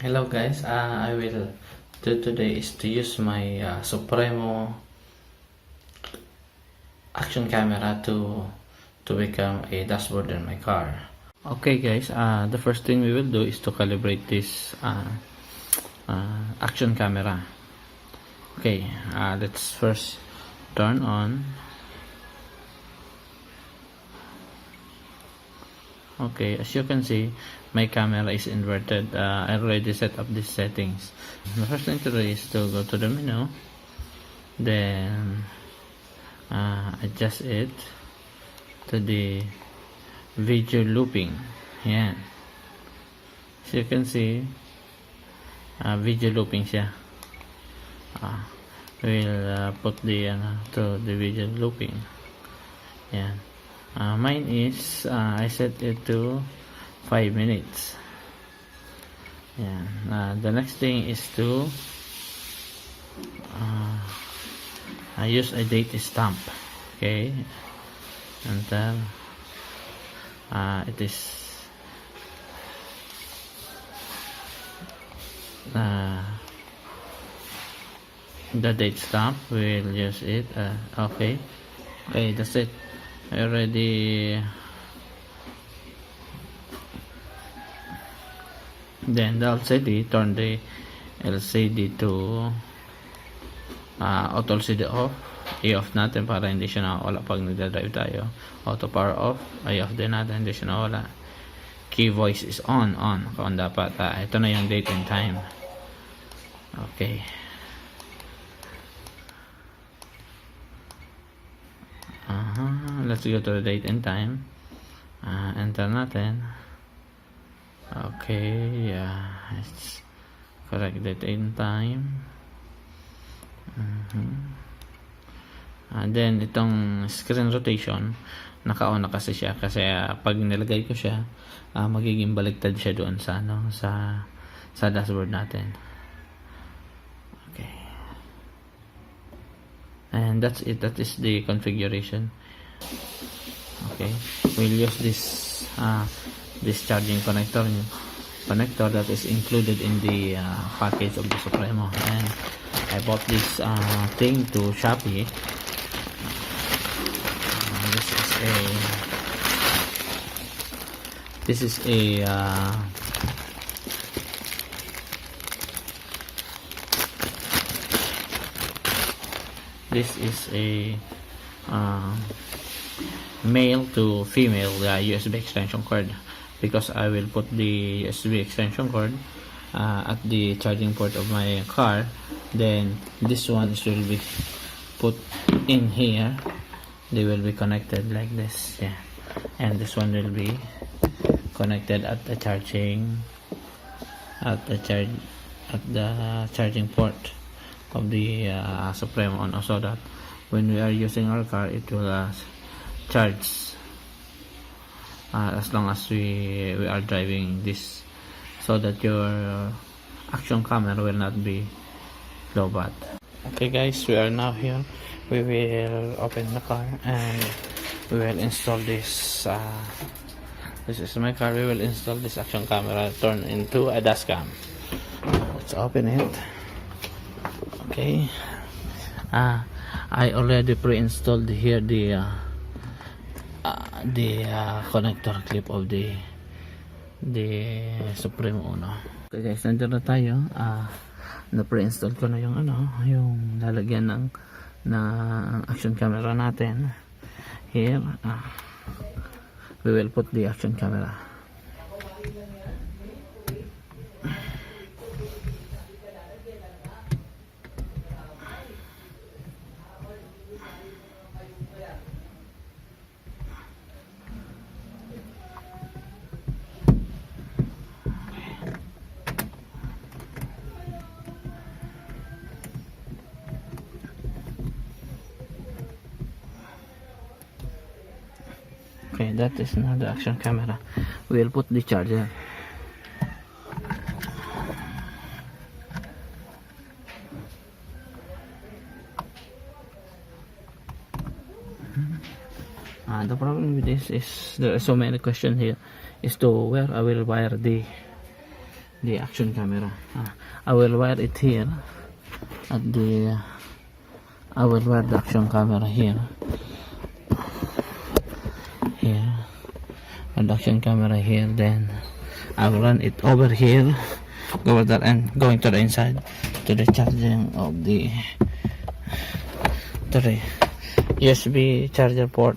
Hello guys, I will do today is to use my Supremo action camera to become a dashboard in my car. Okay guys, the first thing we will do is to calibrate this action camera. Okay, let's first turn on. Okay, as you can see, my camera is inverted. I already set up these settings. The first thing to do is to go to the menu, then adjust it to the video looping. Yan. As you can see, video looping siya. We'll put the to the video looping. Yan. Mine is I set it to 5 minutes. Yeah. The next thing is to I use a date stamp. Okay, and then it is the date stamp. We'll use it. Okay, that's it. I already then the LCD, turn the LCD to auto LCD off. I-off natin para hindi siya nakawala pag nagdadrive tayo. Auto power off, i-off din natin, hindi siya nakawala. Key voice is on dapat. Ito na yung date and time. Okay, let's go to the date and time. Enter natin. Okay, it's correct date and time. And then itong screen rotation, naka-on na kasi siya kasi pag nilagay ko siya, magiging baliktad siya doon sa sa dashboard natin. Okay, and that's it. That is the configuration. Okay, we'll use this charging connector that is included in the package of the Supremo, and I bought this thing to Shopee. This is a male to female USB extension cord, because I will put the USB extension cord at the charging port of my car. Then this one will be put in here. They will be connected like this, and this one will be connected at the charging port of the Supremo, so that when we are using our car, it will charge as long as we are driving this, so that your action camera will not be low bat. Okay guys, we are now here. We will open the car and we will install this. This is my car. We will install this action camera, turn into a dash cam. Let's open it. Okay. I already pre-installed here the connector clip of the Supremo Uno. Okay guys, nandito na tayo. Na pre-install ko na yung yung lalagyan ng action camera natin. Here, we will put the action camera. Okay, that is now the action camera. We will put the charger. The problem with this is there are so many questions here is to where I will wire the the action camera. I will wire it here at the I will wire the action camera here and the action camera here, then I will run it over here, over there, and going to the inside to the charging of the USB charger port.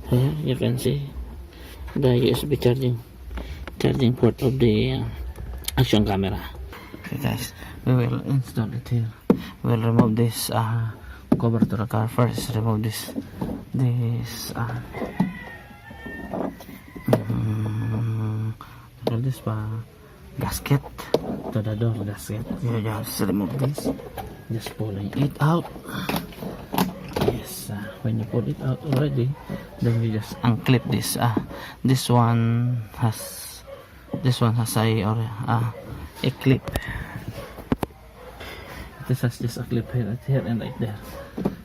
Here you can see the USB charging port of the action camera. Okay guys, we will install it here. We will remove this cover to the car first. Remove this gasket to the door gasket. You just remove this, just pulling it out. Yes, when you pull it out already, then you just unclip this. This one has a clip. This has just a clip here and right there.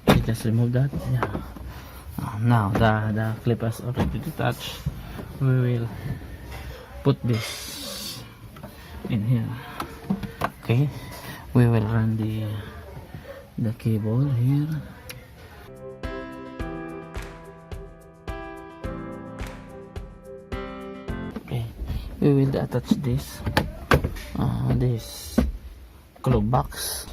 You just remove that. Yeah. Now the clip has already detached. We will put this in here. Okay, we will run the cable here. Okay, we will attach this glove box.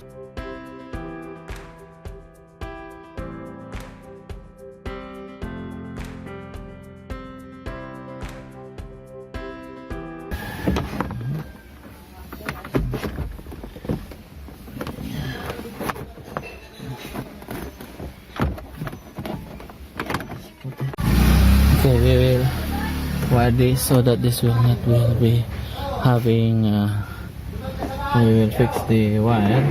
Okay, we will wire this so that this will be having we will fix the wire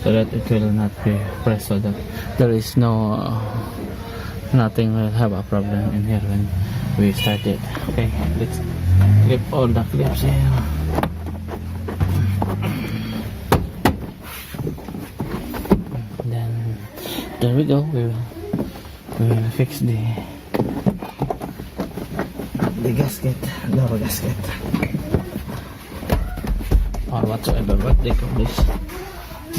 so that it will not be pressed, so that there is nothing will have a problem in here when we start it. Okay, let's clip all the clips here. Then there we go. We will fix the gasket, door gasket, or whatsoever what they call this.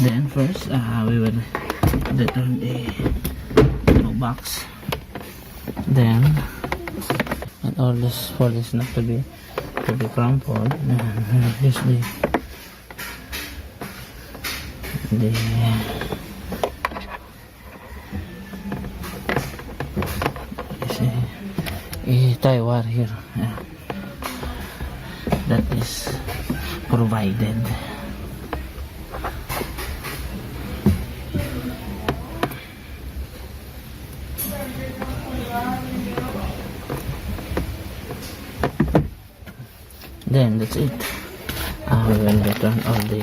Then first we will return the box, then and all this for this not to be crumpled, and this tie wire here that is provided. Then that's it. We will return all the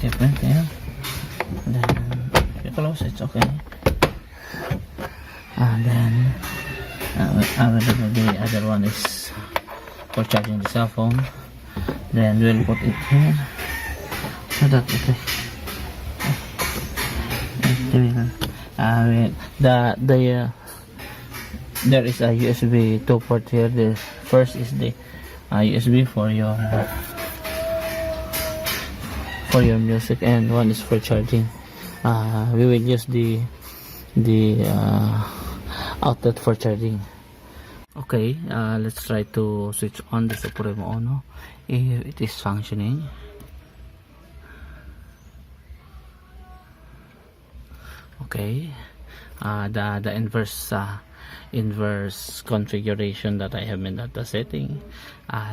equipment here. Then if you close, it's okay. And then the other one is for charging the cell phone. Then we'll put it here so that there is a USB 2 port here. The first is the USB for your music, and one is for charging. We will use the outlet for charging. Okay, let's try to switch on the Supremo Ono if it is functioning. Okay, the inverse configuration that I have made at the setting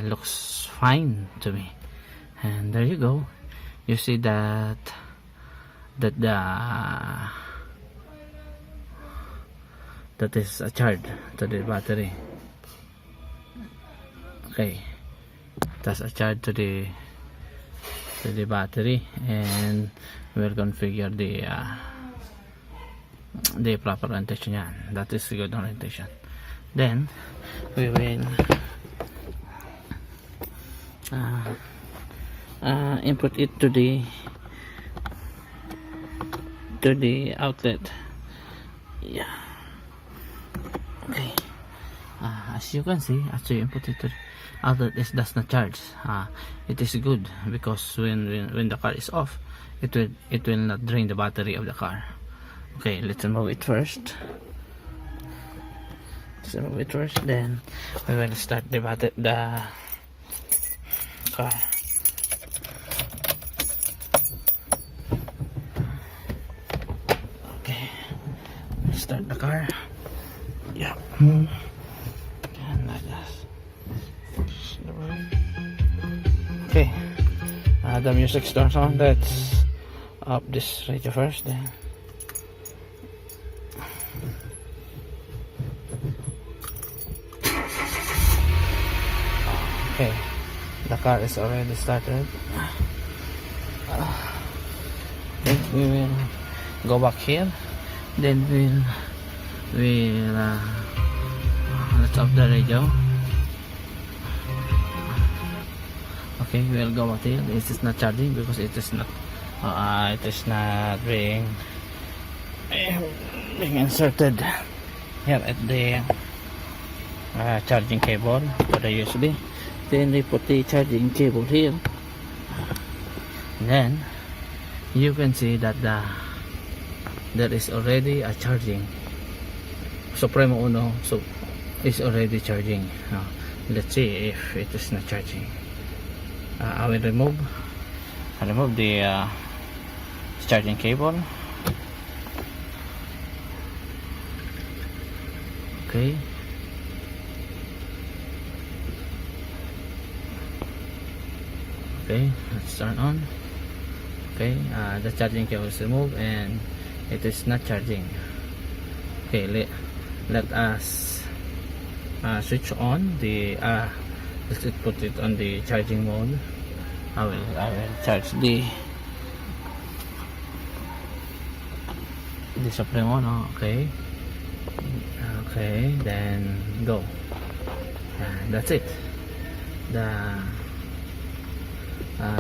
looks fine to me. And there you go. You see that is a charge to the battery. Okay, that's a charge to the battery, and we'll configure the proper orientation. That is good orientation. Then we will input it to the to the outlet. Yeah. Okay. As you can see, after you input it to the outlet, it does not charge. It is good because when the car is off, it will not drain the battery of the car. Okay, let's remove it first. Then we will start the car. Okay, start the car. Yeah. And like that. Okay. The music starts on. Let's up this radio first. Then. Okay, the car is already started. Then we will go back here. Then we'll let's off the radio. Okay, we'll go back here. This is not charging because it is not being inserted here at the charging cable for the USB. Then we put the charging cable here. And then you can see that there is already a charging. Supremo Uno is already charging. Let's see if it is not charging. I will remove the charging cable. Okay. Okay, let's turn on. Okay, the charging cable is removed and it is not charging. Okay, let us switch on the let's put it on the charging mode. I will charge the Supremo. No? Okay, then go. That's it.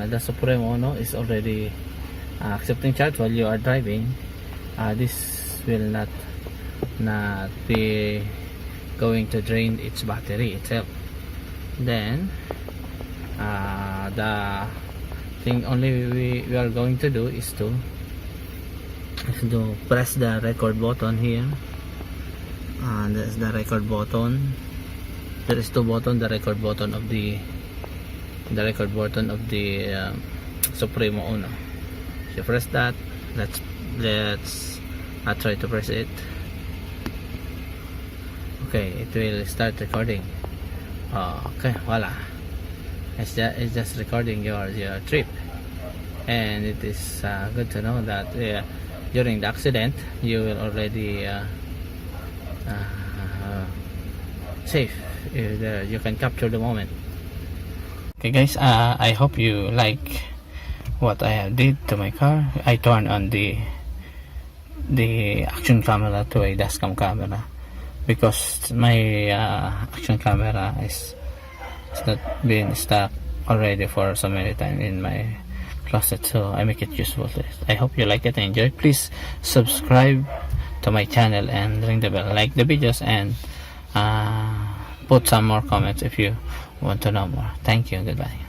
The Supremo is already accepting charge while you are driving. This will not be going to drain its battery itself. Then the thing only we are going to do is to press the record button here. There's the record button. There is two buttons. The record button of the Supremo Uno. If you press that, let's try to press it. Okay, it will start recording. Okay, voila. It's just recording your trip, and it is good to know that during the accident you will already safe. You can capture the moment. Okay guys, I hope you like what I did to my car. I turned on the action camera to a dashcam camera because my action camera is not been stuck already for so many times in my closet, so I make it useful. I hope you like it and enjoy. Please subscribe to my channel and ring the bell, like the videos, and put some more comments if you want to know more. Thank you. Goodbye.